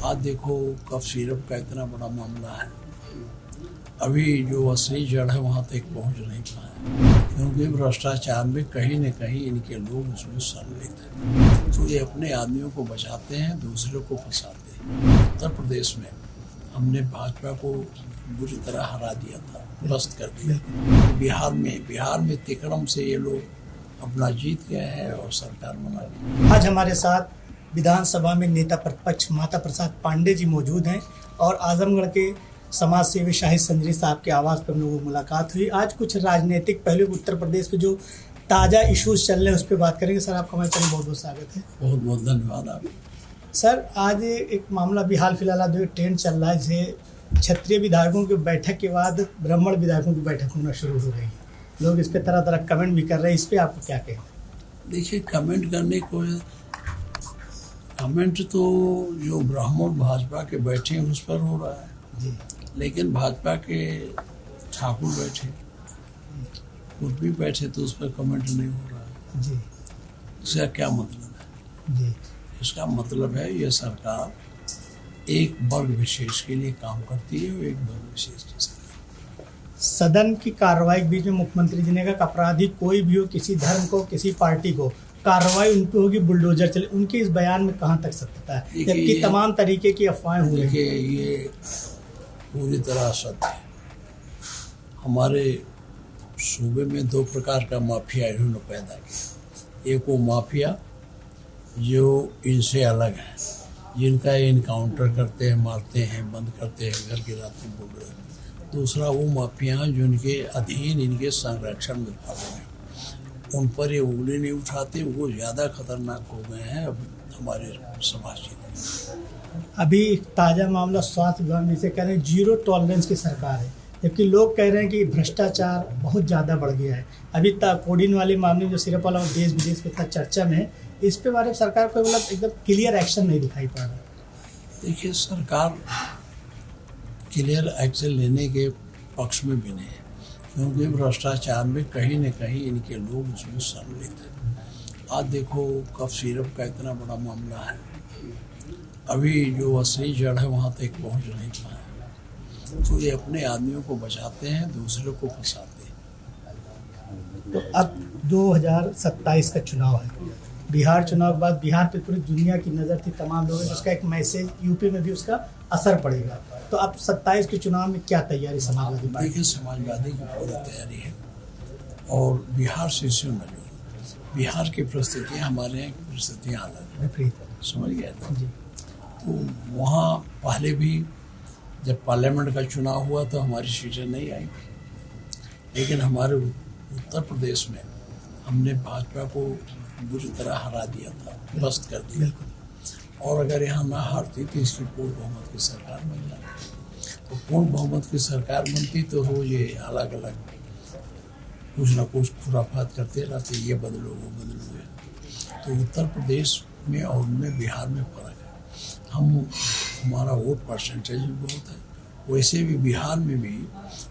आज देखो cough syrup का इतना बड़ा मामला है, अभी जो असली जड़ है वहाँ तक पहुँच नहीं पाया, क्योंकि भ्रष्टाचार में कहीं न कहीं इनके लोग उसमें सम्मिलित हैं। तो ये अपने आदमियों को बचाते हैं, दूसरों को फंसाते हैं। उत्तर प्रदेश में हमने भाजपा को बुरी तरह हरा दिया था, ध्वस्त कर दिया। बिहार में तिकड़म से ये लोग अपना जीत गए हैं और सरकार बना ली। आज हमारे साथ विधानसभा में नेता प्रतिपक्ष माता प्रसाद पांडे जी मौजूद हैं और आजमगढ़ के समाज सेवी शाहिद संजरी साहब के आवास पर हम लोगों को मुलाकात हुई। आज कुछ राजनीतिक पहलू उत्तर प्रदेश में जो ताज़ा इश्यूज चल रहे हैं उस पर बात करेंगे। सर, आपका हमारे बहुत बहुत स्वागत है। बहुत बहुत धन्यवाद आप। सर, आज एक मामला भी हाल फिलहाल जो ट्रेंड चल रहा है, जिसे क्षेत्रीय विधायकों की बैठक के बाद ब्राह्मण विधायकों की बैठक होना शुरू हो गई है। लोग इस पर तरह तरह कमेंट भी कर रहे हैं, इस पर आपको क्या कहना है? देखिए, कमेंट करने को, कमेंट तो जो ब्राह्मण भाजपा के बैठे हैं उस पर हो रहा है जी। लेकिन भाजपा के ठाकुर बैठे, कुर्मी बैठे तो उस पर कमेंट नहीं हो रहा है जी। इसका क्या मतलब है जी? इसका मतलब है ये सरकार एक वर्ग विशेष के लिए काम करती है और एक वर्ग विशेष के साथ। सदन की कार्रवाई के बीच में मुख्यमंत्री जी ने कहा कि अपराधी कोई भी हो, किसी धर्म को, किसी पार्टी को, कार्रवाई उन पे होगी, बुलडोजर चले। उनके इस बयान में कहाँ तक सत्यता है, जबकि तमाम तरीके की अफवाहें हो रही हैं? ये पूरी तरह असत्य है। हमारे सूबे में दो प्रकार का माफिया इन्होंने पैदा किया। एक वो माफिया जो इनसे अलग है, जिनका इनकाउंटर करते हैं, मारते हैं, बंद करते हैं, घर गिराते हैं, बोल रहे हैं। दूसरा वो माफिया जो इनके अधीन, इनके संरक्षण में पड़े हैं, उन पर ये उंगली नहीं उठाते। वो ज़्यादा खतरनाक हो गए हैं अब हमारे समाज में। अभी ताज़ा मामला स्वास्थ्य विभाग में, इसे कह रहे हैं जीरो टॉलरेंस की सरकार है, जबकि लोग कह रहे हैं कि भ्रष्टाचार बहुत ज़्यादा बढ़ गया है। अभी तक कोडिन वाले मामले जो सिर्फ वाला देश विदेश में इतना चर्चा में है, इस पे बारे में सरकार को मतलब एकदम क्लियर एक्शन नहीं दिखाई पड़ रहा। देखिए, सरकार क्लियर एक्शन लेने के पक्ष में भी नहीं है, क्योंकि भ्रष्टाचार में कहीं न कहीं इनके लोग उसमें सम्मिलित हैं। आज देखो कफ सिरप का इतना बड़ा मामला है, अभी जो असली जड़ है वहाँ तक पहुँच नहीं पाया। तो ये अपने आदमियों को बचाते हैं, दूसरों को फंसाते हैं। तो अब 2027 का चुनाव है, बिहार चुनाव के बाद बिहार पे पूरी दुनिया की नज़र थी, तमाम लोगों ने उसका एक मैसेज, यूपी में भी उसका असर पड़ेगा। तो अब 27 के चुनाव में क्या तैयारी समाजवादी पार्टी? देखिए, समाजवादी की पूरी तैयारी है और बिहार से इससे न जो बिहार की परिस्थितियाँ हमारे यहाँ की परिस्थितियाँ अलग विपरीत, समझ गए था जी। तो वहाँ पहले भी जब पार्लियामेंट का चुनाव हुआ तो हमारी सीटें नहीं आई थी, लेकिन हमारे उत्तर प्रदेश में हमने भाजपा को बुरी तरह हरा दिया था, ध्वस्त कर दिया। और अगर यहाँ ना हारती तो इसकी पूर्ण बहुमत की सरकार बन जाती। तो पूर्ण बहुमत की सरकार बनती तो रोज ये अलग अलग कुछ ना कुछ खुराफात करते रहते, ये बदलो वो बदलो। तो उत्तर प्रदेश में और उनमें बिहार में फर्क है। हमारा वोट परसेंटेज भी बहुत है, वैसे भी बिहार में भी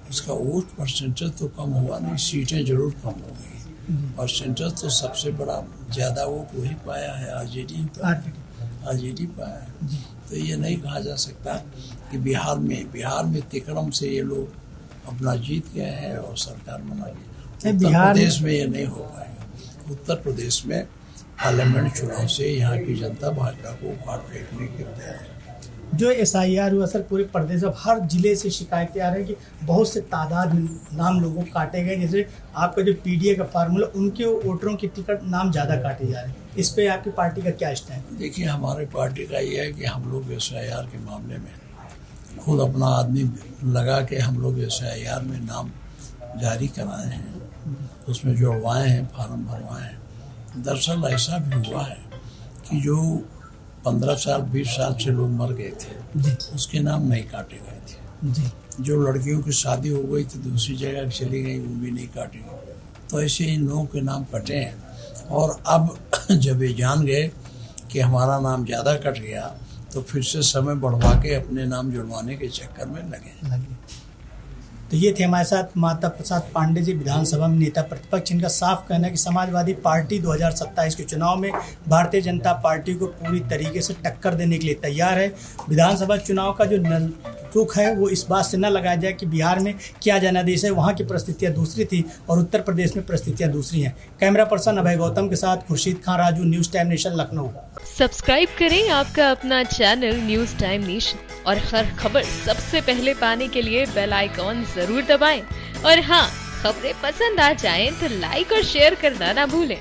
उसका वोट परसेंटेज तो कम हुआ नहीं, सीटें जरूर कम हो गई। परसेंटेज तो सबसे बड़ा ज़्यादा वोट वही पाया है, आरजेडी पाया है। तो ये नहीं कहा जा सकता कि बिहार में तिकड़म से ये लोग अपना जीत गए हैं और सरकार बना ली। उत्तर प्रदेश में ये नहीं हो पाएगा। उत्तर प्रदेश में पार्लियामेंट चुनाव से यहाँ की जनता भाजपा को उखाड़ फेंकने के तैयार है। जो SIR हुआ सर, पूरे प्रदेश में हर जिले से शिकायतें आ रही हैं कि बहुत से तादाद में नाम लोगों को काटे गए। जैसे आपका जो PDA का फार्मूला, उनके वोटरों की टिकट नाम ज़्यादा काटे जा रहे हैं। इस पे आपकी पार्टी का क्या स्टैंड? देखिए, हमारे पार्टी का ये है कि हम लोग SIR के मामले में खुद अपना आदमी लगा के हम लोग SIR में नाम जारी कराए हैं, उसमें जुड़वाए हैं, फार्म भरवाए हैं। दरअसल ऐसा भी हुआ है कि जो 15 साल 20 साल से लोग मर गए थे जी, उसके नाम नहीं काटे गए थे जी। जो लड़कियों की शादी हो गई थी दूसरी जगह चली गई, वो भी नहीं काटी गई। तो ऐसे इन लोगों के नाम कटे हैं। और अब जब ये जान गए कि हमारा नाम ज़्यादा कट गया तो फिर से समय बढ़वा के अपने नाम जुड़वाने के चक्कर में लगे। तो ये थे हमारे साथ माता प्रसाद पांडे जी, विधानसभा में नेता प्रतिपक्ष। इनका साफ कहना है कि समाजवादी पार्टी 2027 के चुनाव में भारतीय जनता पार्टी को पूरी तरीके से टक्कर देने के लिए तैयार है। विधानसभा चुनाव का जो रुख है वो इस बात से न लगाया जाए कि बिहार में क्या जनादेश है, वहाँ की परिस्थितियाँ दूसरी थी और उत्तर प्रदेश में परिस्थितियाँ दूसरी हैं। कैमरा पर्सन अभय गौतम के साथ Khurshid Khan Raju, news time nation, Lucknow. Subscribe करें आपका अपना चैनल न्यूज़ टाइम नेशन और हर खबर सबसे पहले पाने के लिए बेल आइकॉन जरूर दबाएं। और हाँ, खबरें पसंद आ जाएं तो लाइक और शेयर करना ना भूलें।